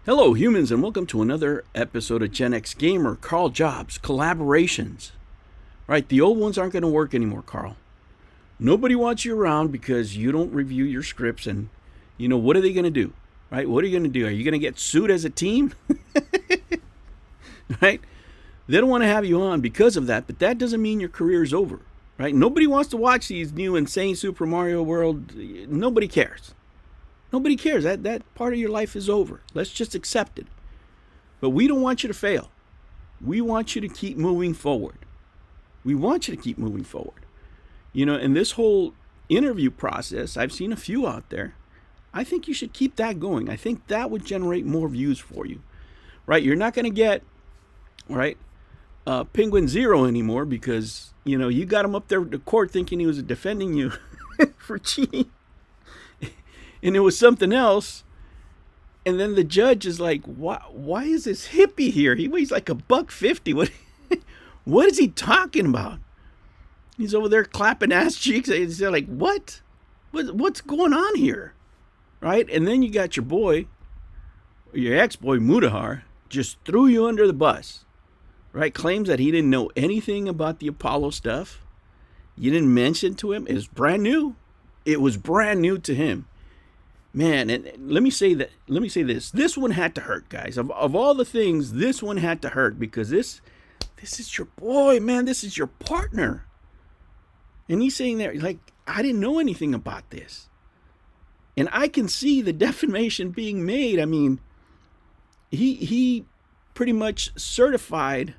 Hello, humans, and welcome to another episode of Gen X Gamer. Karl Jobst, collaborations. Right, the old ones aren't going to work anymore, Karl. Nobody wants you around because you don't review your scripts, and what are they going to do? Right, what are you going to do? Are you going to get sued as a team? Right, they don't want to have you on because of that, but that doesn't mean your career is over. Right, nobody wants to watch these new insane Super Mario World. Nobody cares. Nobody cares. That part of your life is over. Let's just accept it. But we don't want you to fail. We want you to keep moving forward. We want you to keep moving forward. In this whole interview process, I've seen a few out there. I think you should keep that going. I think that would generate more views for you. Right? You're not going to get, right, Penguin Zero anymore because, you got him up there to court thinking he was defending you for cheating. And it was something else. And then the judge is like, why is this hippie here? He weighs like $150. What is he talking about? He's over there clapping ass cheeks. They're like, what's going on here? Right? And then you got your boy, your ex-boy, Mudahar, just threw you under the bus. Right? Claims that he didn't know anything about the Apollo stuff. You didn't mention to him. It was brand new. It was brand new to him. Man, and let me say this. This one had to hurt, guys. Of all the things, this one had to hurt because this is your boy, man. This is your partner. And he's saying that, like, I didn't know anything about this. And I can see the defamation being made. I mean, he pretty much certified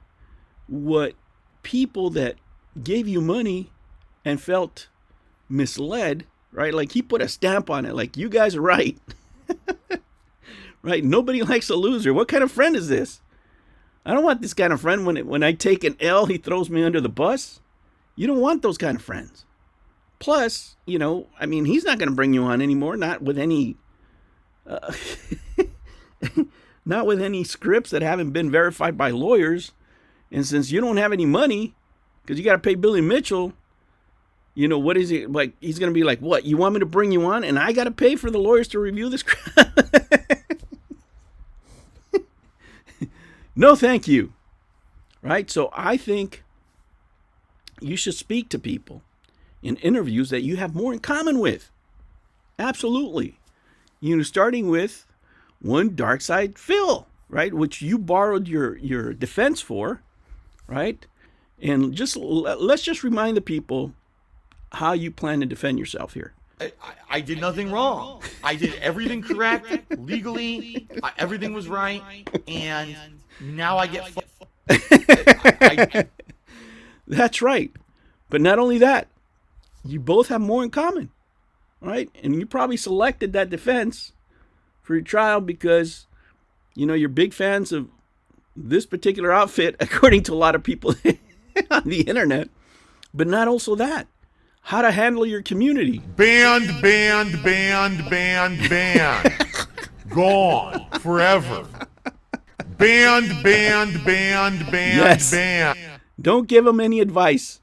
what people that gave you money and felt misled. Right? Like he put a stamp on it. Like, you guys are right. Right? Nobody likes a loser. What kind of friend is this? I don't want this kind of friend when I take an L, he throws me under the bus. You don't want those kind of friends. Plus, he's not going to bring you on anymore. Not with any, not with any scripts that haven't been verified by lawyers. And since you don't have any money, because you got to pay Billy Mitchell, what is it like? He's going to be like, what? You want me to bring you on and I got to pay for the lawyers to review this crap? No, thank you. Right? So I think you should speak to people in interviews that you have more in common with. Absolutely. Starting with one Dark Side Phil, right? Which you borrowed your defense for, right? And let's just remind the people how you plan to defend yourself here. I did nothing wrong. I did everything correct, legally. Everything was right, and now I get. That's right. But not only that, you both have more in common, right? And you probably selected that defense for your trial because, you're big fans of this particular outfit, according to a lot of people on the internet. But not also that. How to handle your community. Banned. Gone. Forever. Banned. Yes. Banned. Don't give them any advice.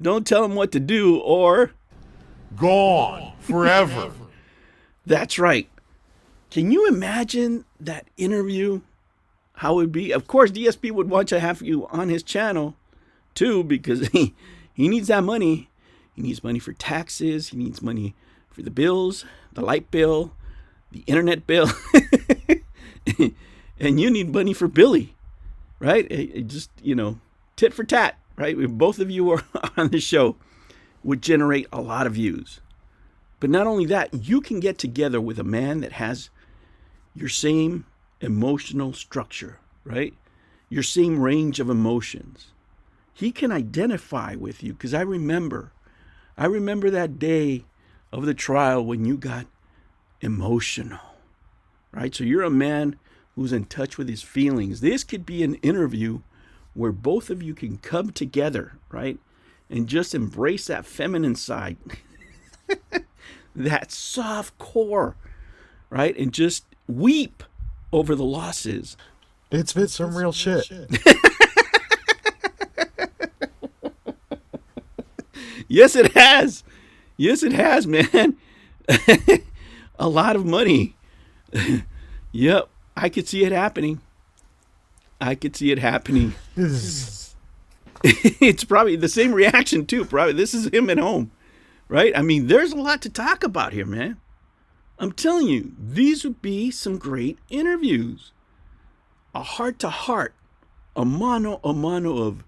Don't tell them what to do or... Gone. Forever. That's right. Can you imagine that interview? How it would be? Of course, DSP would want to have you on his channel, too, because he needs that money. He needs money for taxes. He needs money for the bills, the light bill, the internet bill. And you need money for Billy, right? It just, tit for tat, right? If both of you are on the show, would generate a lot of views. But not only that, you can get together with a man that has your same emotional structure, right? Your same range of emotions. He can identify with you because I remember that day of the trial when you got emotional, right? So you're a man who's in touch with his feelings. This could be an interview where both of you can come together, right? And just embrace that feminine side, that soft core, right? And just weep over the losses. It's been some real shit. Yes, it has. Yes, it has, man. A lot of money. Yep. I could see it happening. I could see it happening. It's probably the same reaction too. Probably this is him at home, right? I mean, there's a lot to talk about here, man. I'm telling you, these would be some great interviews. A heart to heart, a mano of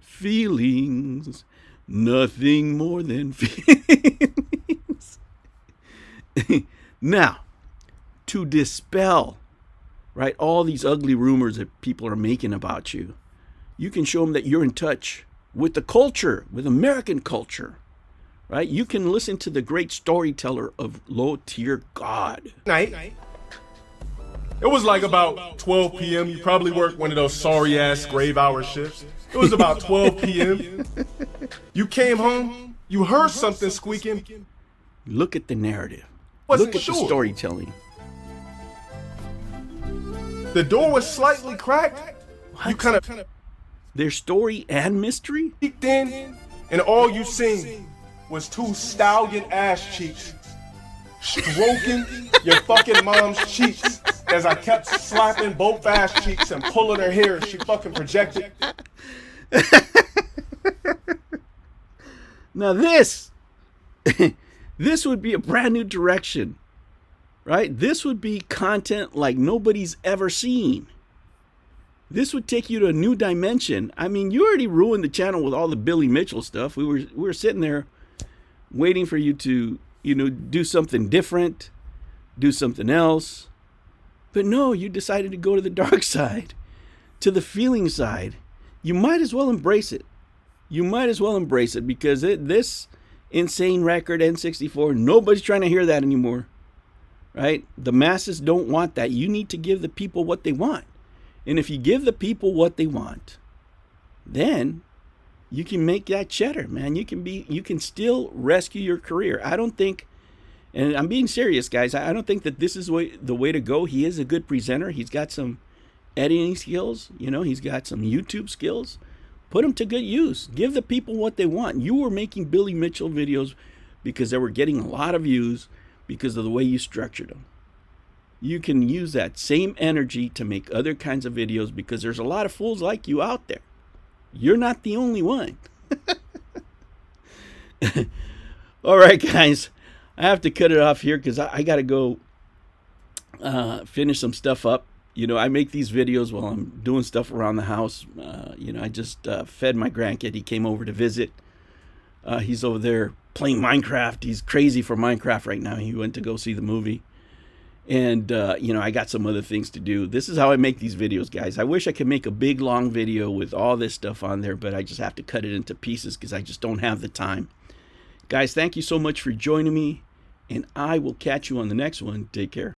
feelings, nothing more than feelings. Now, to dispel, right, all these ugly rumors that people are making about you, you can show them that you're in touch with the culture, with American culture, right? You can listen to the great storyteller of low tier God. Night. It was like about 12 p.m. You probably worked one of those sorry ass grave hour shifts. It was about 12 p.m. You came home, you heard something squeaking. Look at the narrative. Wasn't Look at sure. the storytelling. The door was slightly cracked. You kind of There's story and mystery? peeked in, and all you seen was two stallion ass cheeks stroking your fucking mom's cheeks as I kept slapping both ass cheeks and pulling her hair as she fucking projected. Now this would be a brand new direction, right? This would be content like nobody's ever seen. This would take you to a new dimension. I mean, you already ruined the channel with all the Billy Mitchell stuff. We were sitting there waiting for you to, do something different, do something else. But no, you decided to go to the dark side, to the feeling side. You might as well embrace it. You might as well embrace it because this insane record, N64, nobody's trying to hear that anymore, right? The masses don't want that. You need to give the people what they want. And if you give the people what they want, then you can make that cheddar, man. You can still rescue your career. I don't think, and I'm being serious, guys, I don't think that this is the way to go. He is a good presenter. He's got some editing skills. He's got some YouTube skills. Put them to good use. Give the people what they want. You were making Billy Mitchell videos because they were getting a lot of views because of the way you structured them. You can use that same energy to make other kinds of videos because there's a lot of fools like you out there. You're not the only one. All right, guys. I have to cut it off here because I got to go finish some stuff up. I make these videos while I'm doing stuff around the house. I just fed my grandkid. He came over to visit. He's over there playing Minecraft. He's crazy for Minecraft right now. He went to go see the movie. And, I got some other things to do. This is how I make these videos, guys. I wish I could make a big, long video with all this stuff on there, but I just have to cut it into pieces because I just don't have the time. Guys, thank you so much for joining me, and I will catch you on the next one. Take care.